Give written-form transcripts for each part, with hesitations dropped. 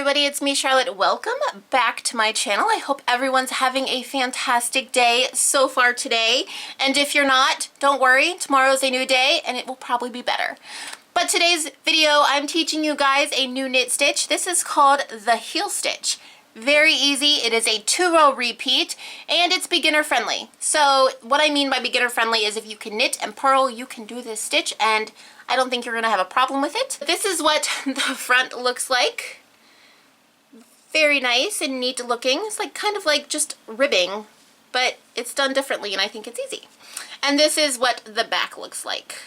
everybody, it's me, Charlotte. Welcome back to my channel. I hope everyone's having a fantastic day so far today. And if you're not, don't worry, tomorrow's a new day and it will probably be better. But today's video, I'm teaching you guys a new knit stitch. This is called the heel stitch. Very easy. It is a 2-row repeat and it's beginner friendly. So what I mean by beginner friendly is if you can knit and purl, you can do this stitch and I don't think you're gonna have a problem with it. This is what the front looks like. Very nice and neat looking. It's like kind of like just ribbing, but it's done differently and I think it's easy. And this is what the back looks like.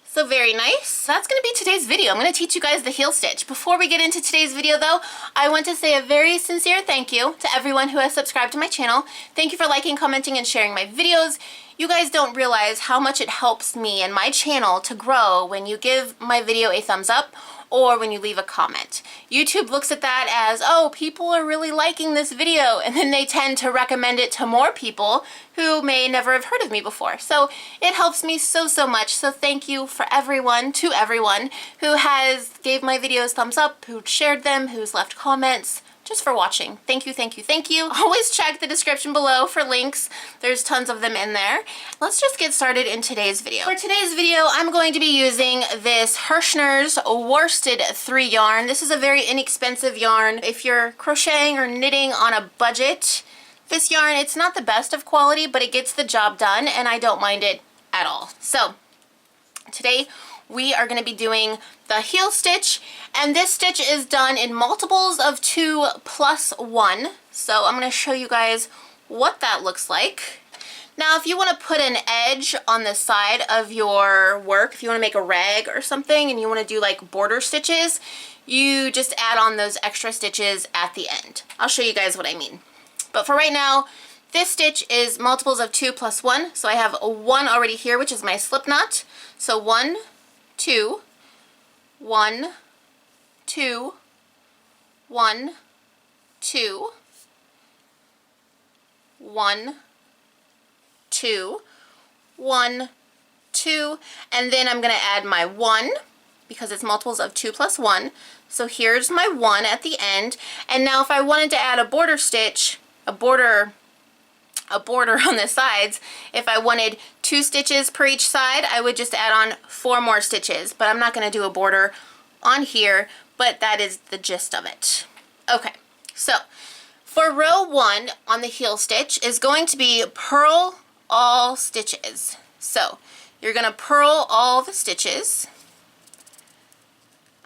So very nice. So that's going to be today's video. I'm going to teach you guys the heel stitch. Before we get into today's video though, I want to say a very sincere thank you to everyone who has subscribed to my channel. Thank you for liking, commenting, and sharing my videos. You guys don't realize how much it helps me and my channel to grow when you give my video a thumbs up or when you leave a comment. YouTube looks at that as, oh, people are really liking this video, and then they tend to recommend it to more people who may never have heard of me before. So it helps me so much. So thank you for everyone, to everyone who has gave my videos thumbs up, who shared them, who's left comments, just for watching. Thank you, thank you, thank you. Always check the description below for links. There's tons of them in there. Let's just get started in today's video. For today's video, I'm going to be using this Hirschner's worsted 3 yarn. This is a very inexpensive yarn. If you're crocheting or knitting on a budget, this yarn, it's not the best of quality, but it gets the job done and I don't mind it at all. So today we are going to be doing the heel stitch, and this stitch is done in multiples of 2 plus 1. So I'm going to show you guys what that looks like. Now if you want to put an edge on the side of your work, if you want to make a rag or something and you want to do like border stitches, you just add on those extra stitches at the end. I'll show you guys what I mean. But for right now, this stitch is multiples of 2 plus 1. So I have a 1 already here, which is my slip knot. So 1, 2, 1, 2, 1, 2, 1, 2, 1, 2, and then I'm going to add my 1 because it's multiples of 2 plus 1. So here's my 1 at the end, and now if I wanted to add a border stitch, a border on the sides, if I wanted 2 stitches per each side, I would just add on 4 more stitches, but I'm not going to do a border on here, but that is the gist of it. Okay, so for row 1 on the heel stitch is going to be purl all stitches. So you're going to purl all the stitches.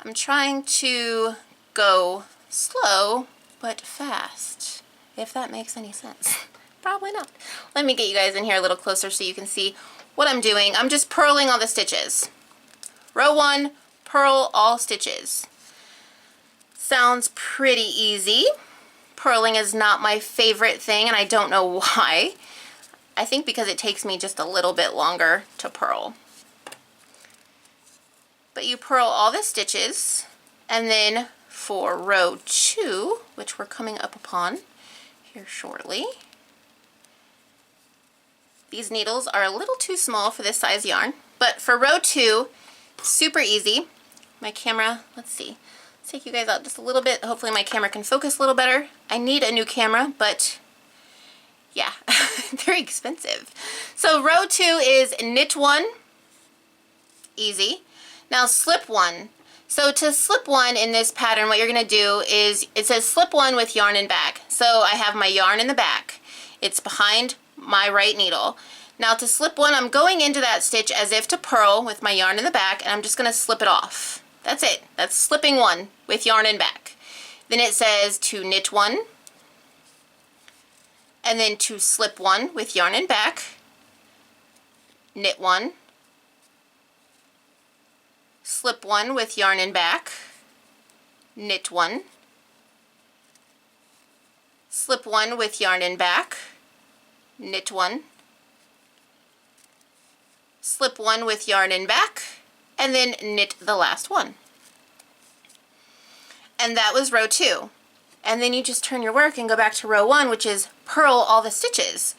I'm trying to go slow but fast, if that makes any sense. Probably not. Let me get you guys in here a little closer so you can see what I'm doing. I'm just purling all the stitches. Row 1, purl all stitches. Sounds pretty easy. Purling is not my favorite thing and I don't know why. I think because it takes me just a little bit longer to purl. But you purl all the stitches, and then for row 2, which we're coming up upon here shortly, these needles are a little too small for this size yarn, but for row 2, super easy. My camera, let's see, let's take you guys out just a little bit. Hopefully my camera can focus a little better. I need a new camera, but yeah, they're expensive. So row 2 is knit 1, easy. Now slip 1. So to slip 1 in this pattern, what you're going to do is, it says slip 1 with yarn in back. So I have my yarn in the back. It's behind my right needle. Now to slip 1, I'm going into that stitch as if to purl with my yarn in the back, and I'm just going to slip it off. That's it. That's slipping 1 with yarn in back. Then it says to knit 1, and then to slip 1 with yarn in back, knit 1, slip 1 with yarn in back, knit 1, slip 1 with yarn in back, knit 1, slip 1 with yarn in back, and then knit the last one. And that was row 2. And then you just turn your work and go back to row 1, which is purl all the stitches.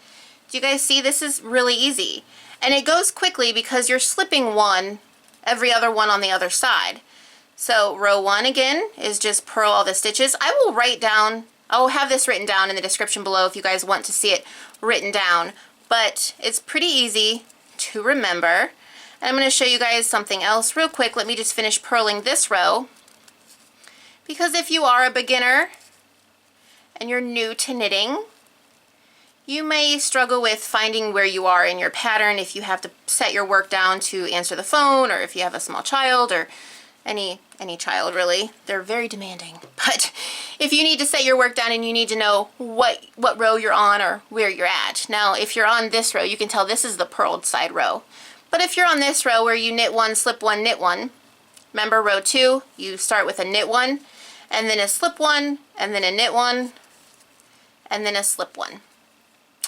Do you guys see? This is really easy. And it goes quickly because you're slipping 1 every other one on the other side. So row 1 again is just purl all the stitches. I will have this written down in the description below if you guys want to see it written down, but it's pretty easy to remember. And I'm going to show you guys something else real quick. Let me just finish purling this row, because if you are a beginner and you're new to knitting, you may struggle with finding where you are in your pattern if you have to set your work down to answer the phone, or if you have a small child, or any child really. They're very demanding. But if you need to set your work down and you need to know what row you're on or where you're at. Now, if you're on this row, you can tell this is the purled side row. But if you're on this row where you knit 1, slip 1, knit 1, remember row 2, you start with a knit 1, and then a slip 1, and then a knit 1, and then a slip 1.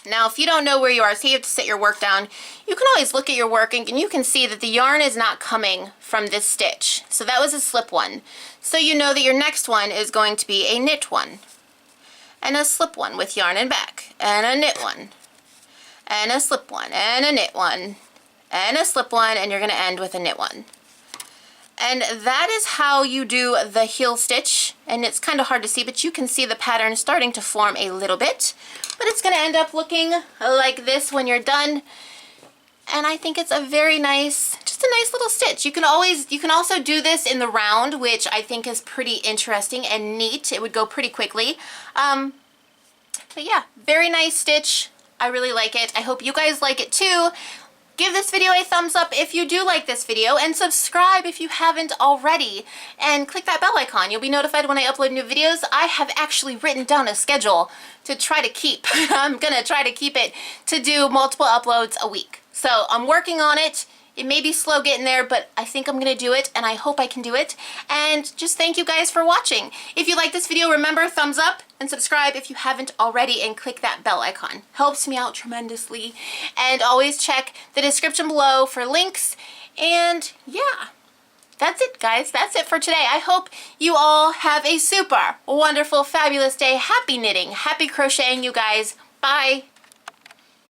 Now, if you don't know where you are, say you have to set your work down, you can always look at your work and you can see that the yarn is not coming from this stitch. So that was a slip 1. So you know that your next one is going to be a knit 1, and a slip 1 with yarn and back, and a knit 1, and a slip 1, and a knit 1, and a slip 1, and you're going to end with a knit 1. And that is how you do the heel stitch, and it's kind of hard to see, but you can see the pattern starting to form a little bit. But it's going to end up looking like this when you're done, and I think it's a very nice, just a nice little stitch. You can also do this in the round, which I think is pretty interesting and neat. It would go pretty quickly. But yeah, very nice stitch. I really like it. I hope you guys like it too. Give this video a thumbs up if you do like this video, and subscribe if you haven't already, and click that bell icon. You'll be notified when I upload new videos. I have actually written down a schedule to try to keep. I'm gonna try to keep it to do multiple uploads a week. So I'm working on it. It may be slow getting there, but I think I'm gonna do it, and I hope I can do it. And just thank you guys for watching. If you like this video, remember, thumbs up and subscribe if you haven't already, and click that bell icon. Helps me out tremendously. And always check the description below for links. And yeah, that's it, guys. That's it for today. I hope you all have a super wonderful, fabulous day. Happy knitting, happy crocheting, you guys. Bye.